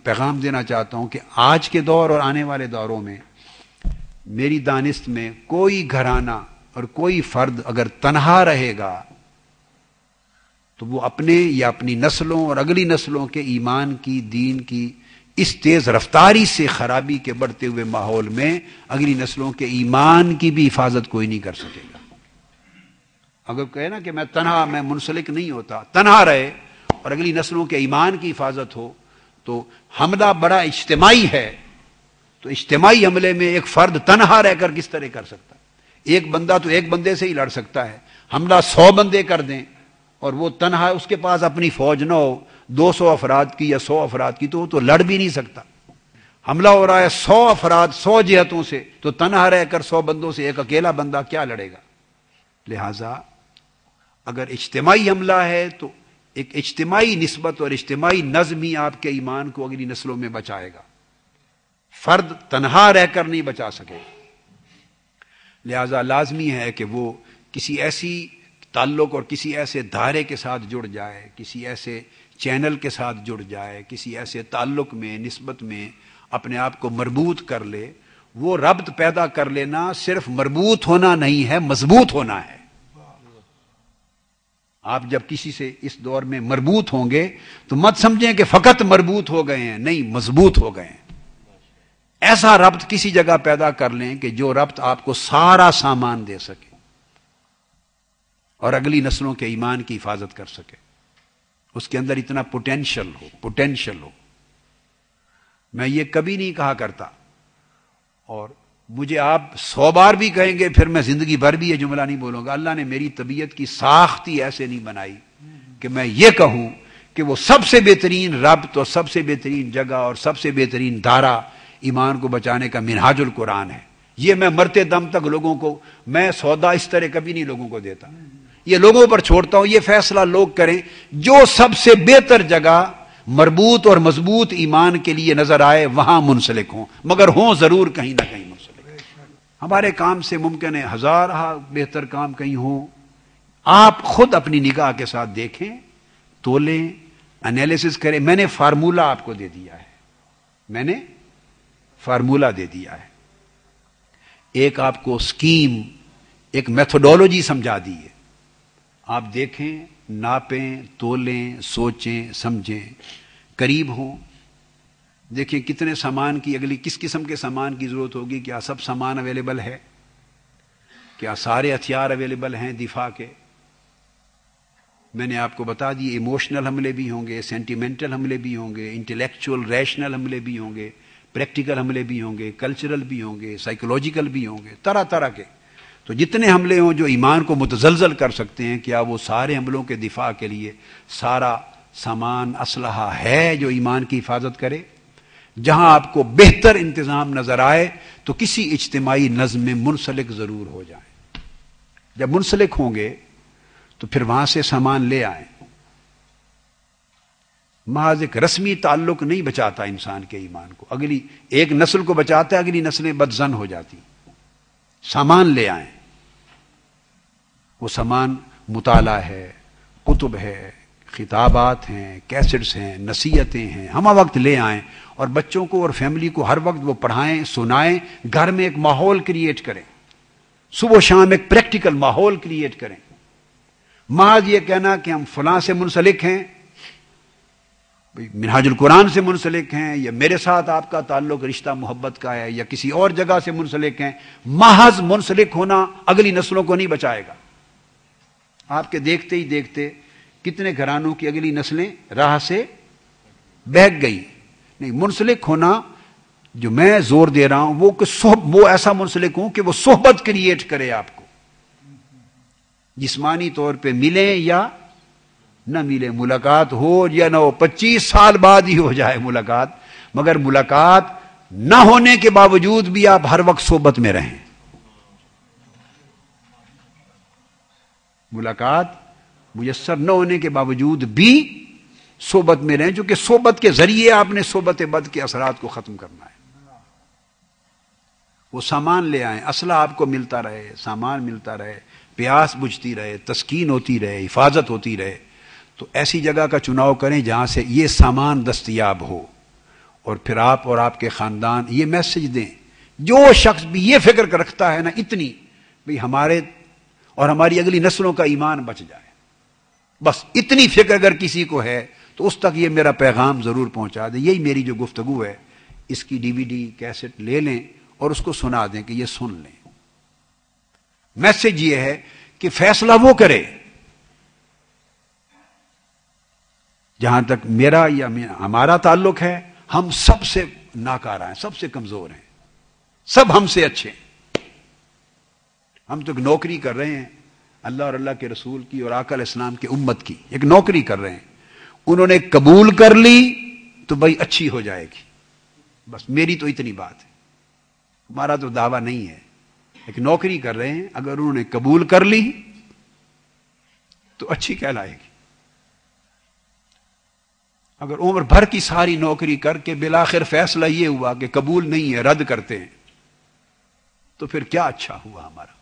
پیغام دینا چاہتا ہوں کہ آج کے دور اور آنے والے دوروں میں میری دانست میں کوئی گھرانہ اور کوئی فرد اگر تنہا رہے گا تو وہ اپنے یا اپنی نسلوں اور اگلی نسلوں کے ایمان کی، دین کی اس تیز رفتاری سے خرابی کے بڑھتے ہوئے ماحول میں اگلی نسلوں کے ایمان کی بھی حفاظت کوئی نہیں کر سکے گا۔ اگر کہے نا کہ میں منسلک نہیں ہوتا، تنہا رہے اور اگلی نسلوں کے ایمان کی حفاظت ہو، تو حملہ بڑا اجتماعی ہے، تو اجتماعی حملے میں ایک فرد تنہا رہ کر کس طرح کر سکتا ہے؟ ایک بندہ تو ایک بندے سے ہی لڑ سکتا ہے، حملہ 100 بندے کر دیں اور وہ تنہا، اس کے پاس اپنی فوج نہ ہو 200 افراد کی یا 100 افراد کی، تو وہ تو لڑ بھی نہیں سکتا۔ حملہ ہو رہا ہے 100 افراد 100 جہتوں سے، تو تنہا رہ کر 100 بندوں سے ایک اکیلا بندہ کیا لڑے گا؟ لہذا اگر اجتماعی حملہ ہے تو ایک اجتماعی نسبت اور اجتماعی نظم ہی آپ کے ایمان کو اگلی نسلوں میں بچائے گا، فرد تنہا رہ کر نہیں بچا سکے۔ لہذا لازمی ہے کہ وہ کسی ایسی تعلق اور کسی ایسے دھارے کے ساتھ جڑ جائے، کسی ایسے چینل کے ساتھ جڑ جائے، کسی ایسے تعلق میں، نسبت میں اپنے آپ کو مربوط کر لے۔ وہ ربط پیدا کر لینا صرف مربوط ہونا نہیں ہے، مضبوط ہونا ہے۔ آپ جب کسی سے اس دور میں مربوط ہوں گے تو مت سمجھیں کہ فقط مربوط ہو گئے ہیں، نہیں، مضبوط ہو گئے ہیں۔ ایسا ربط کسی جگہ پیدا کر لیں کہ جو ربط آپ کو سارا سامان دے سکے اور اگلی نسلوں کے ایمان کی حفاظت کر سکے، اس کے اندر اتنا پوٹینشل ہو۔ میں یہ کبھی نہیں کہا کرتا، اور مجھے آپ 100 بار بھی کہیں گے پھر میں زندگی بھر بھی یہ جملہ نہیں بولوں گا۔ اللہ نے میری طبیعت کی ساخت ہی ایسے نہیں بنائی کہ میں یہ کہوں کہ وہ سب سے بہترین ربط اور سب سے بہترین جگہ اور سب سے بہترین دھارا ایمان کو بچانے کا منہاج القرآن ہے۔ یہ میں مرتے دم تک لوگوں کو، میں سودا اس طرح کبھی نہیں لوگوں کو دیتا، یہ لوگوں پر چھوڑتا ہوں، یہ فیصلہ لوگ کریں جو سب سے بہتر جگہ مربوط اور مضبوط ایمان کے لیے نظر آئے وہاں منسلک ہوں، مگر ہوں ضرور کہیں نہ کہیں منسلک۔ ہمارے کام سے ممکن ہے ہزارہ بہتر کام کہیں ہوں، آپ خود اپنی نگاہ کے ساتھ دیکھیں، تولیں، انالیسس کریں۔ میں نے فارمولہ آپ کو دے دیا ہے، ایک آپ کو سکیم، ایک میتھوڈولوجی سمجھا دی ہے۔ آپ دیکھیں، ناپیں، تولیں، سوچیں، سمجھیں، قریب ہوں، دیکھیں کتنے سامان کی، اگلی کس قسم کے سامان کی ضرورت ہوگی، کیا سب سامان اویلیبل ہے، کیا سارے ہتھیار اویلیبل ہیں دفاع کے۔ میں نے آپ کو بتا دی ایموشنل حملے بھی ہوں گے، سینٹیمنٹل حملے بھی ہوں گے، انٹلیکچوئل ریشنل حملے بھی ہوں گے، پریکٹیکل حملے بھی ہوں گے، کلچرل بھی ہوں گے، سائیکولوجیکل بھی ہوں گے، طرح طرح کے۔ تو جتنے حملے ہوں جو ایمان کو متزلزل کر سکتے ہیں، کیا وہ سارے حملوں کے دفاع کے لیے سارا سامان اسلحہ ہے جو ایمان کی حفاظت کرے؟ جہاں آپ کو بہتر انتظام نظر آئے تو کسی اجتماعی نظم میں منسلک ضرور ہو جائیں۔ جب منسلک ہوں گے تو پھر وہاں سے سامان لے آئیں۔ محض ایک رسمی تعلق نہیں بچاتا انسان کے ایمان کو، اگلی ایک نسل کو بچاتا ہے، اگلی نسلیں بدظن ہو جاتی۔ سامان لے آئیں، وہ سامان مطالعہ ہے، کتب ہے، خطابات ہیں، کیسٹس ہیں، نصیحتیں ہیں، ہم وقت لے آئیں اور بچوں کو اور فیملی کو ہر وقت وہ پڑھائیں، سنائیں، گھر میں ایک ماحول کریٹ کریں، صبح و شام ایک پریکٹیکل ماحول کریٹ کریں۔ محض یہ کہنا کہ ہم فلاں سے منسلک ہیں، منہاج القرآن سے منسلک ہیں، یا میرے ساتھ آپ کا تعلق رشتہ محبت کا ہے، یا کسی اور جگہ سے منسلک ہیں، محض منسلک ہونا اگلی نسلوں کو نہیں بچائے گا۔ آپ کے دیکھتے ہی دیکھتے کتنے گھرانوں کی اگلی نسلیں راہ سے بہک گئی۔ نہیں، منسلک ہونا جو میں زور دے رہا ہوں وہ ایسا منسلک ہوں کہ وہ صحبت کریٹ کرے، آپ کو جسمانی طور پہ ملیں یا نہ ملے، ملاقات ہو یا نہ ہو، 25 سال بعد ہی ہو جائے ملاقات، مگر ملاقات نہ ہونے کے باوجود بھی آپ ہر وقت صحبت میں رہیں۔ ملاقات میسر نہ ہونے کے باوجود بھی صحبت میں رہیں، چونکہ صحبت کے ذریعے آپ نے صحبت بد کے اثرات کو ختم کرنا ہے۔ وہ سامان لے آئیں، اسلحہ آپ کو ملتا رہے، سامان ملتا رہے، پیاس بجھتی رہے، تسکین ہوتی رہے، حفاظت ہوتی رہے۔ تو ایسی جگہ کا چناؤ کریں جہاں سے یہ سامان دستیاب ہو، اور پھر آپ اور آپ کے خاندان یہ میسج دیں، جو شخص بھی یہ فکر رکھتا ہے نا اتنی، بھئی ہمارے اور ہماری اگلی نسلوں کا ایمان بچ جائے، بس اتنی فکر اگر کسی کو ہے تو اس تک یہ میرا پیغام ضرور پہنچا دیں. یہی میری جو گفتگو ہے، اس کی ڈی وی ڈی کیسٹ لے لیں اور اس کو سنا دیں کہ یہ سن لیں. میسج یہ ہے کہ فیصلہ وہ کرے. جہاں تک میرا یا ہمارا تعلق ہے، ہم سب سے ناکارہ ہیں، سب سے کمزور ہیں، سب ہم سے اچھے ہیں. ہم تو ایک نوکری کر رہے ہیں اللہ اور اللہ کے رسول کی اور آقا علیہ السلام کی امت کی، ایک نوکری کر رہے ہیں. انہوں نے قبول کر لی تو بھائی اچھی ہو جائے گی، بس میری تو اتنی بات ہے. ہمارا تو دعویٰ نہیں ہے، ایک نوکری کر رہے ہیں، اگر انہوں نے قبول کر لی تو اچھی کہلائے گی. اگر عمر بھر کی ساری نوکری کر کے بالآخر فیصلہ یہ ہوا کہ قبول نہیں ہے، رد کرتے ہیں، تو پھر کیا اچھا ہوا ہمارا.